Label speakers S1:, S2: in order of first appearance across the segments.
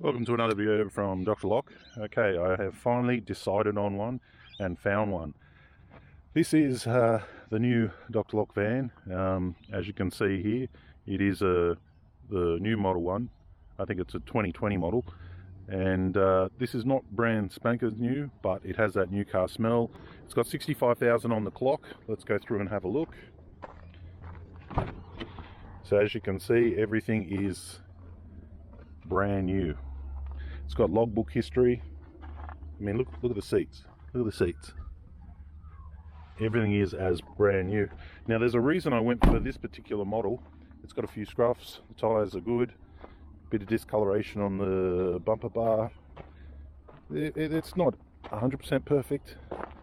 S1: Welcome to another video from Dr. Lock. Okay, I have finally decided on one and found one. This is the new Dr. Lock van. As you can see here, it is the new model one. I think it's a 2020 model. And this is not brand spankers new, but it has that new car smell. It's got 65,000 on the clock. Let's go through and have a look. So as you can see, everything is brand new. It's got logbook history. I mean, look at the seats. Look at the seats. Everything is as brand new. Now, there's a reason I went for this particular model. It's got a few scruffs. The tires are good. Bit of discoloration on the bumper bar. It's not 100% perfect,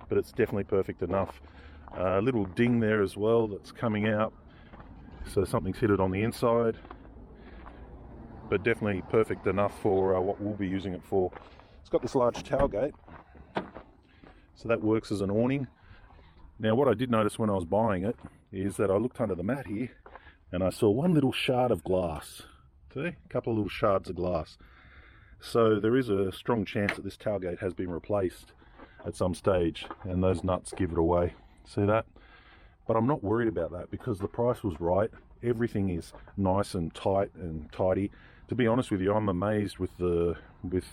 S1: but it's definitely perfect enough. A little ding there as well that's coming out, so something's hit it on the inside. But definitely perfect enough for what we'll be using it for. It's got this large tailgate, so that works as an awning. Now, what I did notice when I was buying it is that I looked under the mat here and I saw one little shard of glass. See? A couple of little shards of glass. So there is a strong chance that this tailgate has been replaced at some stage and those nuts give it away. See that? But I'm not worried about that because the price was right. Everything is nice and tight and tidy. To be honest with you, I'm amazed with the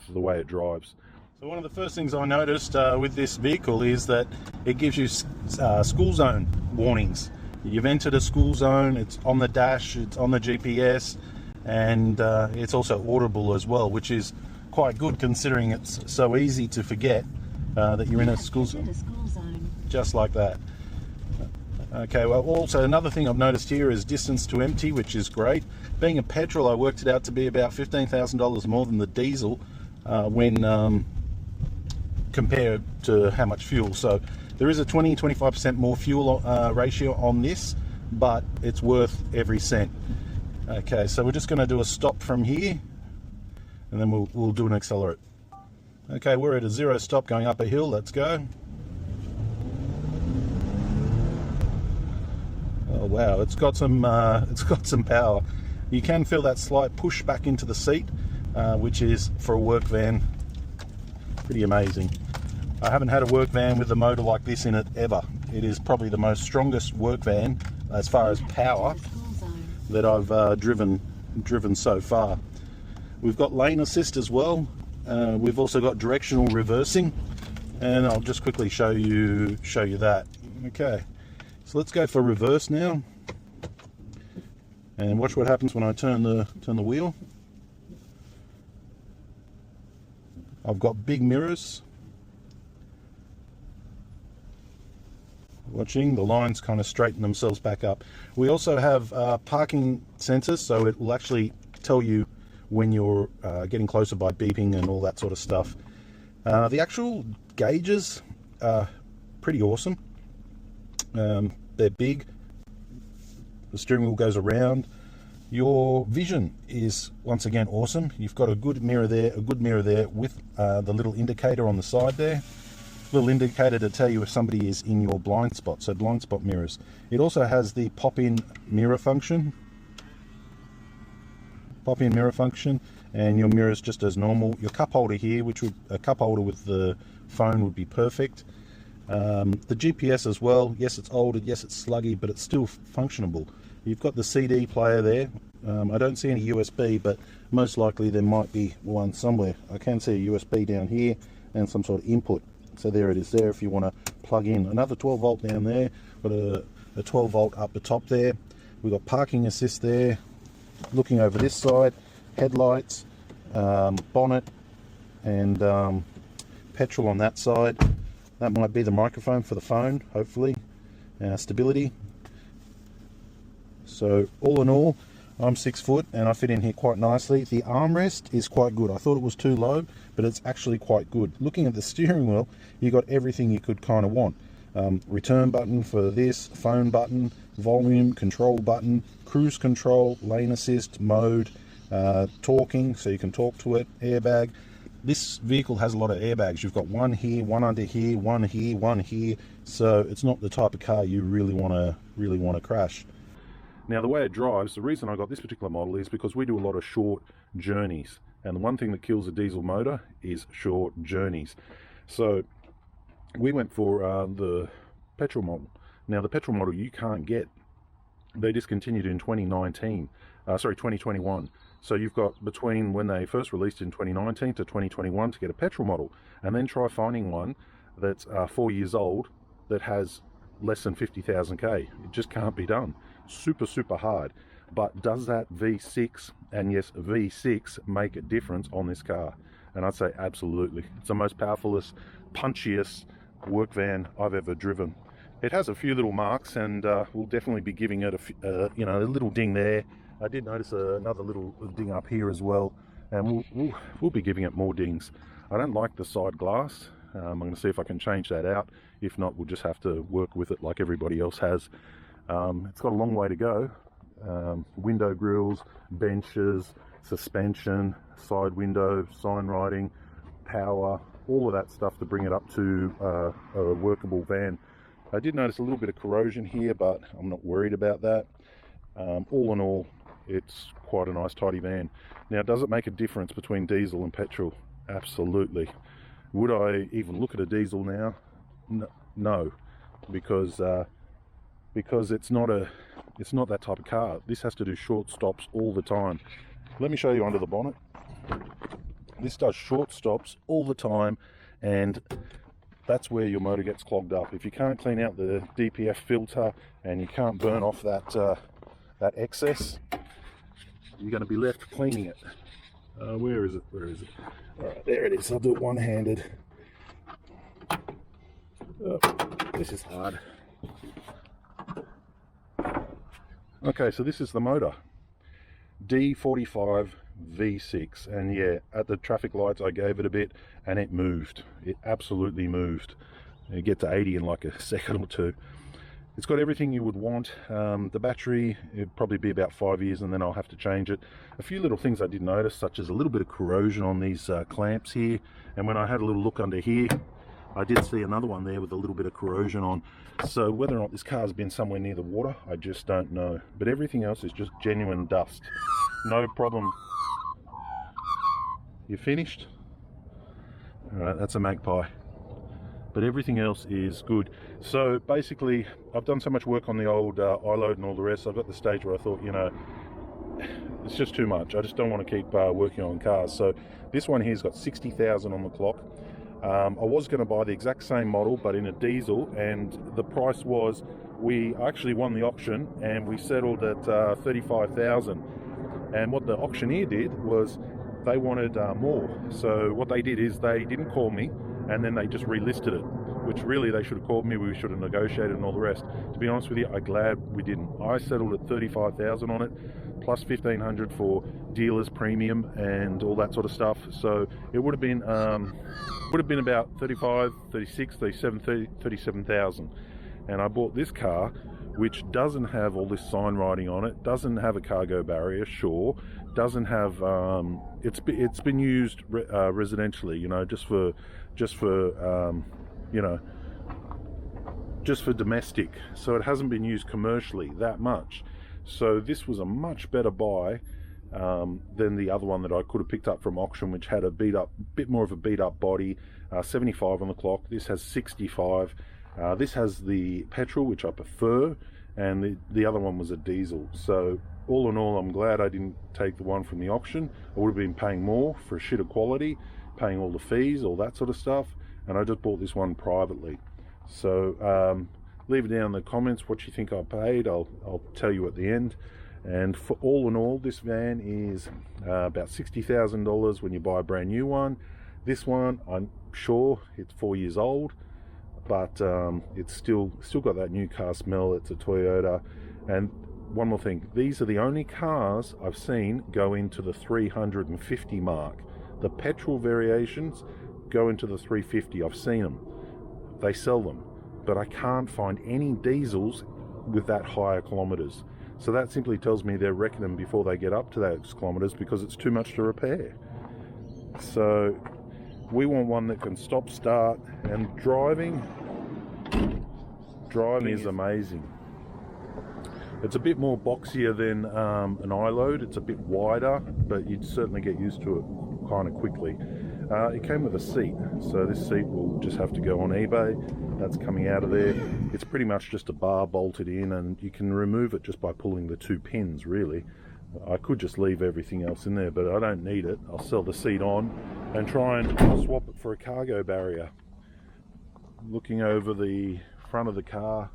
S1: way it drives. So one of the first things I noticed with this vehicle is that it gives you school zone warnings. You've entered a school zone, it's on the dash, it's on the GPS, and it's also audible as well, which is quite good considering it's so easy to forget that you're in a school zone. Just like that. Okay, well, also another thing I've noticed here is distance to empty, which is great. Being a petrol, I worked it out to be about $15,000 more than the diesel when compared to how much fuel. So there is a 20-25% more fuel ratio on this, but it's worth every cent. Okay, so we're just going to do a stop from here, and then we'll do an accelerate. Okay, we're at a 0 stop going up a hill. Let's go. Oh wow, it's got some power. You can feel that slight push back into the seat, which is, for a work van, pretty amazing. I haven't had a work van with a motor like this in it ever. It is probably the most strongest work van as far as power that I've driven so far. We've got lane assist as well. We've also got directional reversing, and I'll just quickly show you that. Okay. So let's go for reverse now, and watch what happens when I turn the wheel. I've got big mirrors. Watching the lines kind of straighten themselves back up. We also have parking sensors, so it will actually tell you when you're getting closer by beeping and all that sort of stuff. The actual gauges are pretty awesome. They're big. The steering wheel goes around. Your vision is once again awesome. You've got a good mirror there with the little indicator on the side there. Little indicator to tell you if somebody is in your blind spot, so blind spot mirrors. It also has the pop-in mirror function. Pop-in mirror function, and your mirrors just as normal. Your cup holder here, a cup holder with the phone would be perfect. The GPS as well, yes it's older, yes it's sluggy, but it's still functionable. You've got the CD player there. I don't see any USB, but most likely there might be one somewhere. I can see a USB down here and some sort of input. So there it is there if you want to plug in. Another 12 volt down there, got a 12 volt up the top there. We've got parking assist there. Looking over this side, headlights, bonnet, and petrol on that side. That might be the microphone for the phone, hopefully. Stability. So all in all, I'm 6 foot and I fit in here quite nicely. The armrest is quite good. I thought it was too low, but it's actually quite good. Looking at the steering wheel, you got everything you could kind of want. Return button for this, phone button, volume control button, cruise control, lane assist, mode, talking, so you can talk to it, airbag. This vehicle has a lot of airbags. You've got one here, one under here, one here, one here. So it's not the type of car you really want to crash. Now, the way it drives, the reason I got this particular model is because we do a lot of short journeys. And the one thing that kills a diesel motor is short journeys. So we went for the petrol model. Now the petrol model you can't get. They discontinued in 2021. So you've got between when they first released in 2019 to 2021 to get a petrol model, and then try finding one that's 4 years old that has less than 50,000 K. It just can't be done. Super hard. But does that V6, and yes, V6, make a difference on this car? And I'd say absolutely. It's the most powerfulest, punchiest work van I've ever driven. It has a few little marks, and we'll definitely be giving it a little ding there. I did notice another little ding up here as well, and we'll be giving it more dings. I don't like the side glass. I'm going to see if I can change that out. If not, we'll just have to work with it like everybody else has. It's got a long way to go. Window grills, benches, suspension, side window, sign writing, power, all of that stuff to bring it up to a workable van. I did notice a little bit of corrosion here, but I'm not worried about that. All in all, it's quite a nice tidy van. Now, does it make a difference between diesel and petrol? Absolutely. Would I even look at a diesel now? No, because it's not that type of car. This has to do short stops all the time. Let me show you under the bonnet. This does short stops all the time, and that's where your motor gets clogged up. If you can't clean out the DPF filter and you can't burn off that excess, you're going to be left cleaning it. Where is it? All right, there it is. I'll do it one-handed. Oh, this is hard. Okay, so this is the motor. D45 V6, and yeah, at the traffic lights I gave it a bit and it moved. It absolutely moved. You get to 80 in like a second or two. It's got everything you would want. The battery, it'd probably be about 5 years, and then I'll have to change it. A few little things I did notice, such as a little bit of corrosion on these clamps here, and when I had a little look under here, I did see another one there with a little bit of corrosion on. So whether or not this car's been somewhere near the water, I just don't know. But everything else is just genuine dust. No problem. You finished? All right, that's a magpie. But everything else is good. So basically, I've done so much work on the old iLoad and all the rest. I've got the stage where I thought, you know, it's just too much. I just don't want to keep working on cars. So this one here's got 60,000 on the clock. I was going to buy the exact same model but in a diesel, and the price was, we actually won the auction and we settled at 35,000. And what the auctioneer did was they wanted more. So what they did is they didn't call me, and then they just relisted it, which really they should have called me. We should have negotiated and all the rest. To be honest with you, I'm glad we didn't. I settled at 35,000 on it, plus 1,500 for dealers premium and all that sort of stuff. So it would have been about 35, 36, 37, 37,000. And I bought this car, which doesn't have all this sign writing on it, doesn't have a cargo barrier, sure, doesn't have it's been used residentially, you know, just for domestic. So it hasn't been used commercially that much. So this was a much better buy than the other one that I could have picked up from auction, which had a bit more of a beat up body. 75 on the clock. This has 65. This has the petrol, which I prefer, and the other one was a diesel. So all in all, I'm glad I didn't take the one from the auction. I would have been paying more for a shit of quality, paying all the fees, all that sort of stuff, and I just bought this one privately. So leave it down in the comments what you think I paid. I'll tell you at the end. And for all in all, this van is about $60,000 when you buy a brand new one. This one, I'm sure it's 4 years old, but it's still got that new car smell. It's a Toyota. And one more thing, these are the only cars I've seen go into the 350 mark. The petrol variations go into the 350. I've seen them. They sell them, but I can't find any diesels with that higher kilometers. So that simply tells me they're wrecking them before they get up to those kilometers because it's too much to repair. So we want one that can stop, start, and driving is amazing. It's a bit more boxier than an iLoad. It's a bit wider, but you'd certainly get used to it. kind of quickly. It came with a seat, so this seat will just have to go on eBay. That's coming out of there. It's pretty much just a bar bolted in, and you can remove it just by pulling the 2 pins, really. I could just leave everything else in there, but I don't need it. I'll sell the seat on and try and swap it for a cargo barrier. Looking over the front of the car,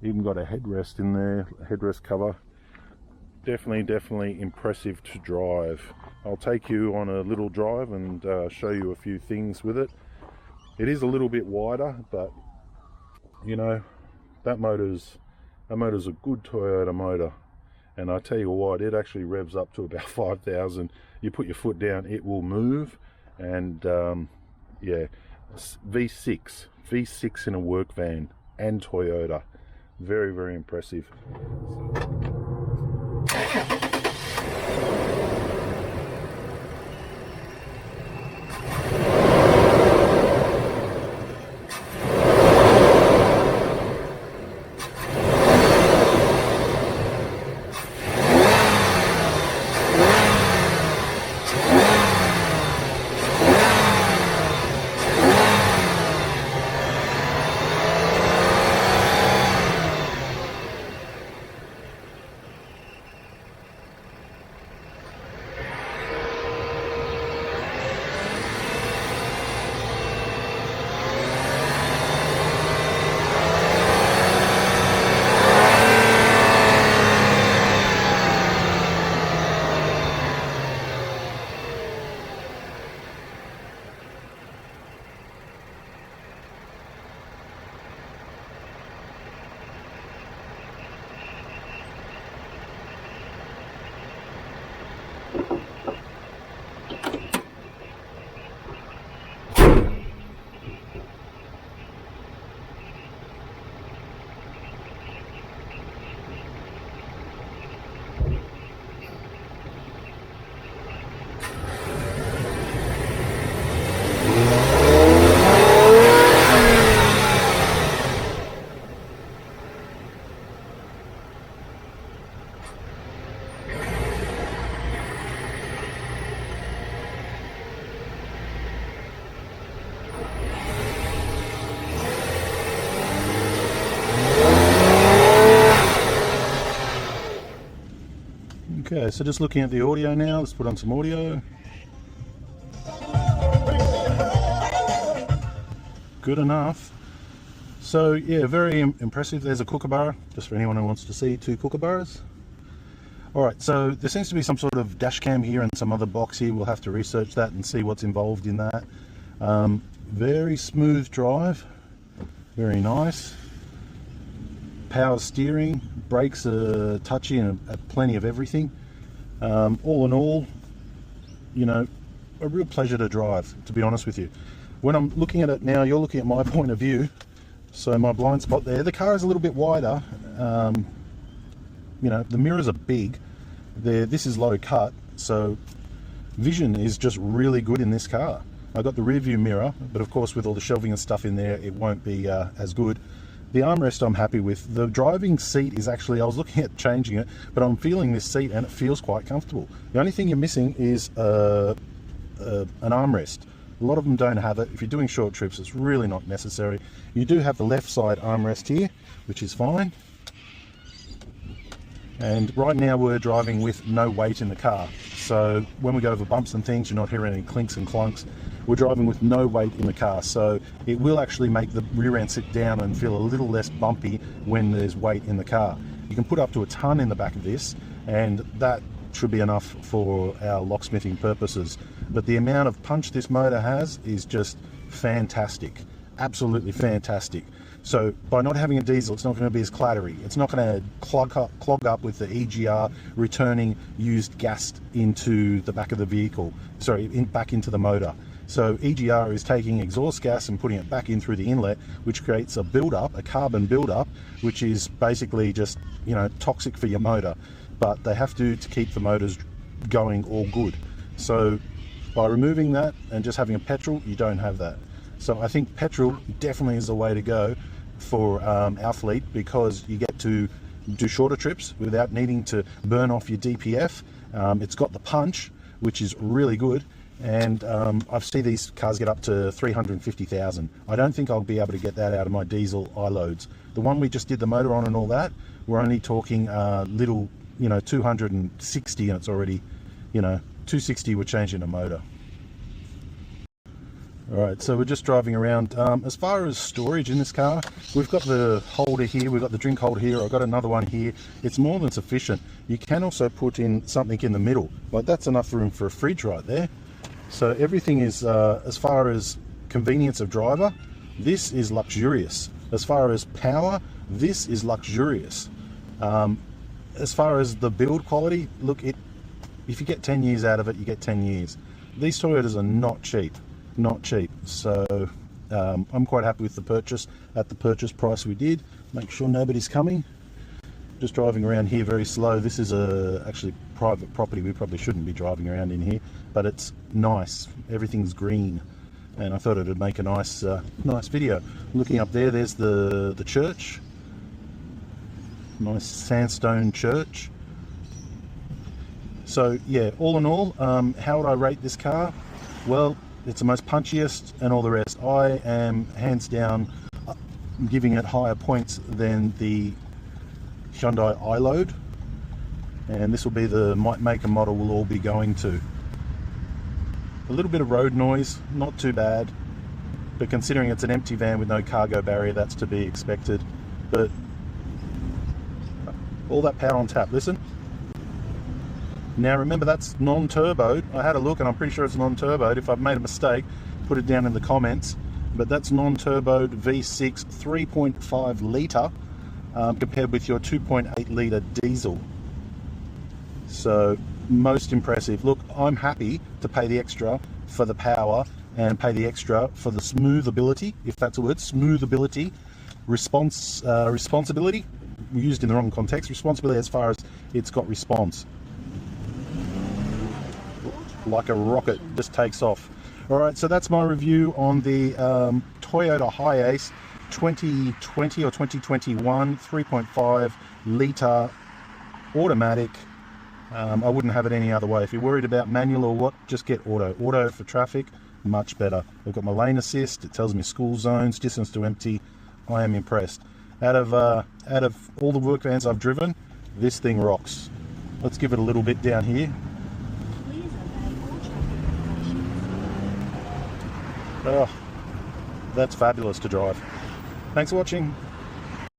S1: even got a headrest in there, a headrest cover. Definitely impressive to drive. I'll take you on a little drive and show you a few things with it. It is a little bit wider, but you know, that motor's a good Toyota motor. And I tell you what, it actually revs up to about 5,000. You put your foot down, it will move. And yeah, V6 in a work van and Toyota. Very impressive. Okay, so just looking at the audio now, let's put on some audio. Good enough. So yeah, very impressive. There's a kookaburra, just for anyone who wants to see 2 kookaburras. Alright, so there seems to be some sort of dash cam here and some other box here. We'll have to research that and see what's involved in that. Very smooth drive, very nice. Power steering, brakes are touchy and plenty of everything. All in all, you know, a real pleasure to drive, to be honest with you. When I'm looking at it now, you're looking at my point of view, so my blind spot there. The car is a little bit wider. You know, the mirrors are big. This is low cut, so vision is just really good in this car. I got the rear view mirror, but of course with all the shelving and stuff in there, it won't be as good. The armrest I'm happy with. The driving seat is actually, I was looking at changing it, but I'm feeling this seat and it feels quite comfortable. The only thing you're missing is an armrest. A lot of them don't have it. If you're doing short trips, it's really not necessary. You do have the left side armrest here, which is fine. And right now we're driving with no weight in the car. So when we go over bumps and things, you're not hearing any clinks and clunks. We're driving with no weight in the car, so it will actually make the rear end sit down and feel a little less bumpy when there's weight in the car. You can put up to a ton in the back of this, and that should be enough for our locksmithing purposes. But the amount of punch this motor has is just fantastic, absolutely fantastic. So by not having a diesel, it's not going to be as clattery. It's not going to clog up with the EGR returning used gas into the back of the vehicle, back into the motor. So EGR is taking exhaust gas and putting it back in through the inlet, which creates a build-up, a carbon build-up, which is basically just, you know, toxic for your motor. But they have to keep the motors going all good. So by removing that and just having a petrol, you don't have that. So I think petrol definitely is the way to go for our fleet, because you get to do shorter trips without needing to burn off your DPF. It's got the punch, which is really good. And I've seen these cars get up to 350,000. I don't think I'll be able to get that out of my diesel iLoads. The one we just did the motor on and all that, we're only talking little, 260, and it's already, 260 we're changing a motor. Alright, so we're just driving around. As far as storage in this car, we've got the holder here, we've got the drink holder here, I've got another one here. It's more than sufficient. You can also put in something in the middle, like that's enough room for a fridge right there. So everything is, as far as convenience of driver, this is luxurious. As far as power, this is luxurious. As far as the build quality, look, if you get 10 years out of it, you get 10 years. These Toyotas are not cheap. Not cheap. So I'm quite happy with the purchase at the purchase price we did. Make sure nobody's coming. Just driving around here very slow. This is actually private property. We probably shouldn't be driving around in here, but it's nice. Everything's green, and I thought it would make a nice nice video. Looking up there, there's the church. Nice sandstone church. So yeah, all in all, how would I rate this car? Well, it's the most punchiest and all the rest. I am hands down giving it higher points than the Hyundai iLoad, and this will be the make and model we'll all be going to. A little bit of road noise, not too bad, but considering it's an empty van with no cargo barrier, that's to be expected. But all that power on tap, listen. Now remember, that's non-turboed. I had a look and I'm pretty sure it's non-turboed. If I've made a mistake, put it down in the comments. But that's non-turboed V6 3.5 litre compared with your 2.8 litre diesel. So most impressive. Look, I'm happy to pay the extra for the power and pay the extra for the smoothability, if that's a word, smoothability, responsibility, used in the wrong context, responsibility as far as it's got response. Like a rocket, just takes off. All right, so that's my review on the Toyota Hiace 2020 or 2021 3.5 litre automatic. I wouldn't have it any other way. If you're worried about manual or what, just get auto. Auto for traffic, much better. I've got my lane assist. It tells me school zones, distance to empty. I am impressed. Out of all the work vans I've driven, this thing rocks. Let's give it a little bit down here. Oh, that's fabulous to drive. Thanks for watching.